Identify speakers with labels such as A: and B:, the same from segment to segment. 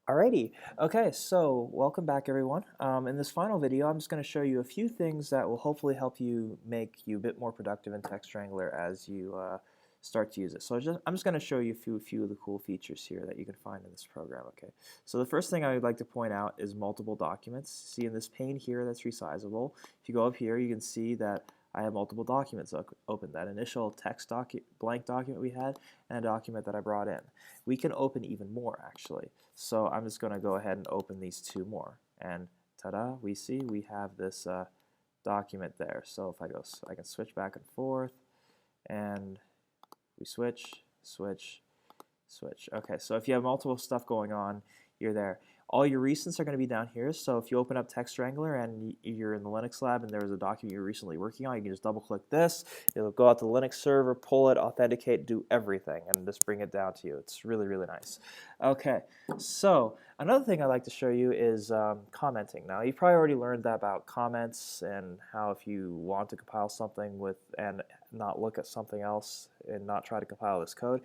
A: Alrighty, okay, so welcome back everyone. In this final video, I'm just going to show you a few things that will hopefully help you make you a bit more productive in TextWrangler as you start to use it. So I'm just going to show you a few of the cool features here that you can find in this program. Okay, so the first thing I would like to point out is multiple documents. See in this pane here that's resizable. If you go up here, you can see that I have multiple documents open. That initial blank document we had and a document that I brought in. We can open even more actually. So I'm just going to go ahead and open these two more. And ta-da, we see we have this document there. So if I go, I can switch back and forth and we switch, switch, switch. Okay, so if you have multiple stuff going on, you're there. All your recents are going to be down here, so if you open up TextWrangler and you're in the Linux lab and there was a document you're recently working on, you can just double click this, it'll go out to the Linux server, pull it, authenticate, do everything, and just bring it down to you. It's really, really nice. Okay, so another thing I'd like to show you is commenting. Now, you've probably already learned that about comments and how if you want to compile something with and not look at something else and not try to compile this code,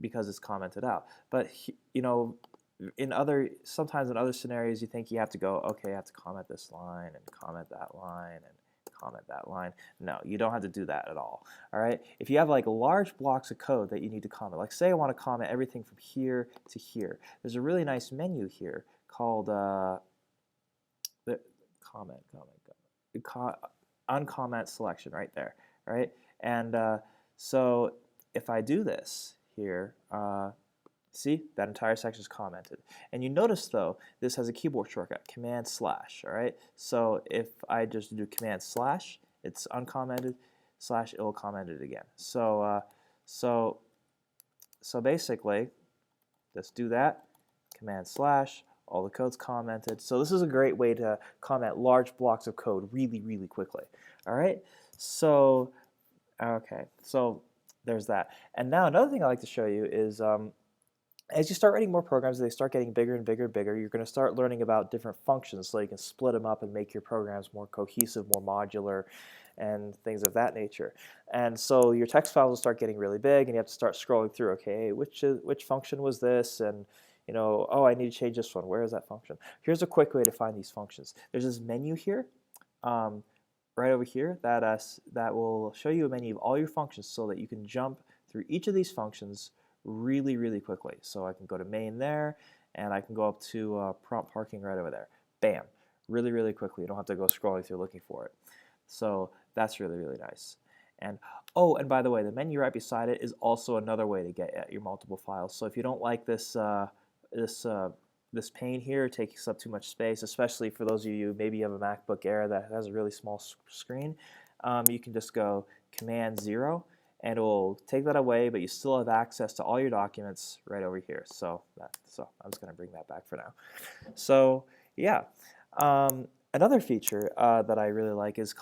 A: because it's commented out. But you know, sometimes in other scenarios you think you have to go, okay, I have to comment this line and comment that line and comment that line. No, you don't have to do that at all. All right, if you have like large blocks of code that you need to comment, like say I want to comment everything from here to here, there's a really nice menu here called uncomment selection right there, right? And so if I do this here, see, that entire section is commented. And you notice, though, this has a keyboard shortcut, Command/, all right? So if I just do Command/, it's uncommented, / it'll comment it again. So basically, just do that, Command/, all the code's commented. So this is a great way to comment large blocks of code really, really quickly, all right? So, okay, so there's that. And now another thing I like to show you is as you start writing more programs, they start getting bigger and bigger and bigger, you're going to start learning about different functions so you can split them up and make your programs more cohesive, more modular, and things of that nature. And so your text files will start getting really big and you have to start scrolling through, okay, which function was this? And you know, oh, I need to change this one. Where is that function? Here's a quick way to find these functions. There's this menu here, right over here, that will show you a menu of all your functions so that you can jump through each of these functions really, really quickly. So I can go to main there, and I can go up to prompt parking right over there. Bam, really, really quickly. You don't have to go scrolling through looking for it. So that's really, really nice. And oh, and by the way, the menu right beside it is also another way to get at your multiple files. So if you don't like this this pane here takes up too much space, especially for those of you, maybe you have a MacBook Air that has a really small screen, you can just go Command-0 and it will take that away, but you still have access to all your documents right over here. So I'm just going to bring that back for now. So yeah, another feature that I really like is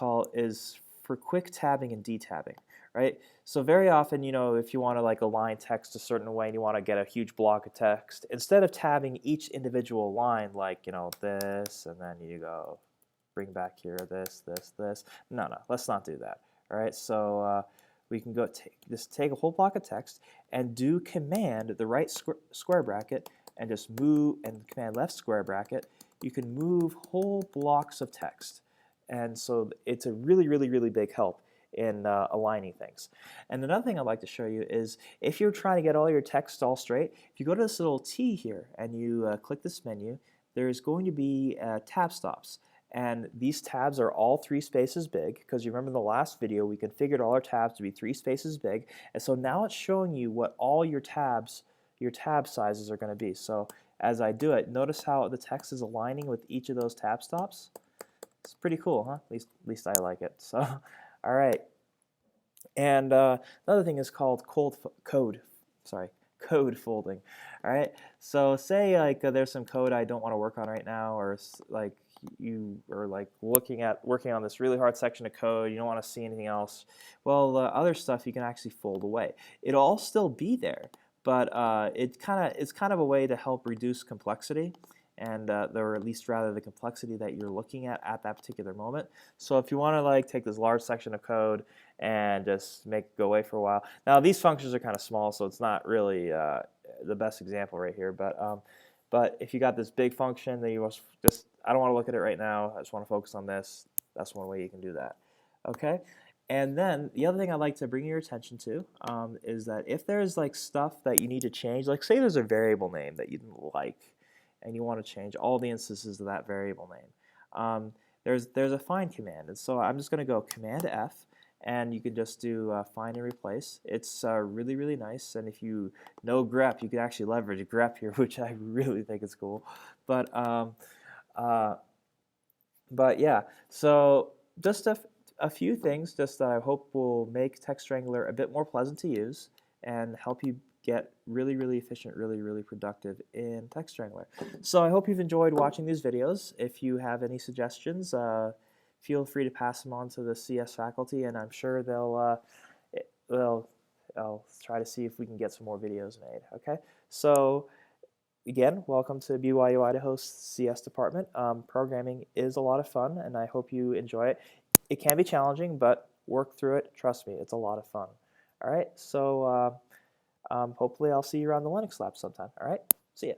A: for quick tabbing and detabbing. Right? So very often, you know, if you want to like align text a certain way and you want to get a huge block of text, instead of tabbing each individual line like, you know, this, and then you go bring back here this, no, let's not do that. All right, so we can go just take a whole block of text and do Command the right square bracket and just move, and Command left square bracket. You can move whole blocks of text, and so it's a really, really, really big help in aligning things. And another thing I'd like to show you is if you're trying to get all your text all straight, if you go to this little T here and you click this menu, there's going to be tab stops. And these tabs are all 3 spaces big, because you remember in the last video we configured all our tabs to be 3 spaces big. And so now it's showing you what all your tab sizes are going to be. So as I do it, notice how the text is aligning with each of those tab stops. It's pretty cool, huh? At least I like it. So. All right, and another thing is called code folding. All right, so say like there's some code I don't want to work on right now, or like you are like working on this really hard section of code, you don't want to see anything else. Well, other stuff you can actually fold away. It'll all still be there, but it's kind of a way to help reduce complexity. And or at least rather the complexity that you're looking at that particular moment. So if you want to like take this large section of code and just make it go away for a while. Now these functions are kind of small, so it's not really the best example right here, but if you got this big function that you just, I don't want to look at it right now, I just want to focus on this, that's one way you can do that. Okay? And then the other thing I'd like to bring your attention to is that if there's like stuff that you need to change, like say there's a variable name that you didn't like and you want to change all the instances of that variable name, there's a find command. And so I'm just going to go Command F, and you can just do find and replace. It's really, really nice, and if you know grep, you can actually leverage grep here, which I really think is cool. But uh, yeah, so just a few things just that I hope will make TextWrangler a bit more pleasant to use and help you get really, really efficient, really, really productive in TextWrangler. So I hope you've enjoyed watching these videos. If you have any suggestions, feel free to pass them on to the CS faculty, and I'm sure I'll try to see if we can get some more videos made. Okay, so again, welcome to BYU Idaho's CS department. Programming is a lot of fun, and I hope you enjoy it. It can be challenging, but work through it. Trust me, it's a lot of fun. All right, so hopefully I'll see you around the Linux lab sometime. All right, see ya.